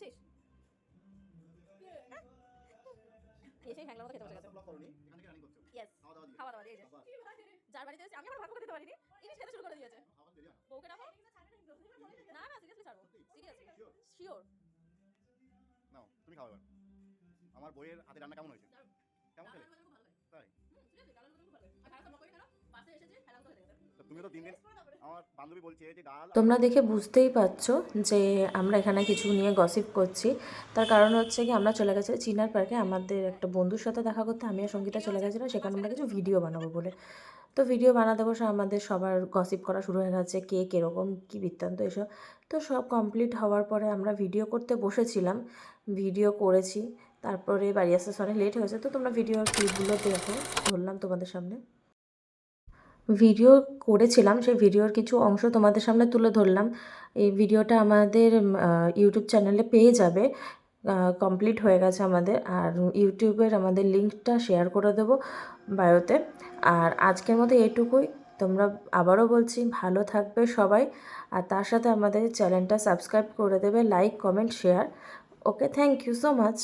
খাচ্ছিস? এসেই হ্যাংলার মতো খেতে বসে গেছে। ইয়েস, খাওয়া দাওয়া দিয়ে এই যে যার বাড়িতে এসেছি আমি আমার ভাত মুখে দিতে পারিনি, ইলিশ খেতে শুরু করে দিয়েছে। বউকে ডাকো। না না সিরিয়াসলি ছাড়বো, সিরিয়াসলি শিওর। নাও তুমি খাও এবার। আমার বইয়ের হাতে রান্না কেমন হয়েছে? কেমন খেলে? তাই? তো তুমি তো দিন দিন আমার বান্ধবী বলছে যে ডাল তোমরা দেখে বুঝতেই পারছো যে আমরা এখানে কিছু নিয়ে গসিপ করছি। তার কারণ হচ্ছে কি আমরা চলে গেছি চিনার পার্কে আমাদের একটা বন্ধুর সাথে দেখা করতে। আমি আর সঙ্গীতা চলে গেছিলাম সেখানে আমরা কিছু ভিডিও বানাবো বলে। তো ভিডিও বানাতে বসে আমাদের সবার গসিপ করা শুরু হয়ে গেছে, কে কীরকম কী বৃত্তান্ত এসব। তো সব কমপ্লিট হওয়ার পরে আমরা ভিডিও করতে বসেছিলাম, ভিডিও করেছি। তারপরে বাড়ি আসতে অনেক লেট হয়েছে, তো তোমরা ভিডিওর ক্লিপগুলো দেখো, ধরলাম তোমাদের সামনে। ভিডিও করেছিলাম, সেই ভিডিওর কিছু অংশ তোমাদের সামনে তুলে ধরলাম। এই ভিডিওটা আমাদের ইউটিউব চ্যানেলে পেয়ে যাবে, কমপ্লিট হয়ে গেছে আমাদের। আর ইউটিউবের আমাদের লিঙ্কটা শেয়ার করে দেবো বায়োতে। আর আজকের মতো এটুকুই। তোমরা আবারও বলছি ভালো থাকবে সবাই, আর তার সাথে আমাদের চ্যানেলটা সাবস্ক্রাইব করে দেবে, like comment share. Okay, thank you so much.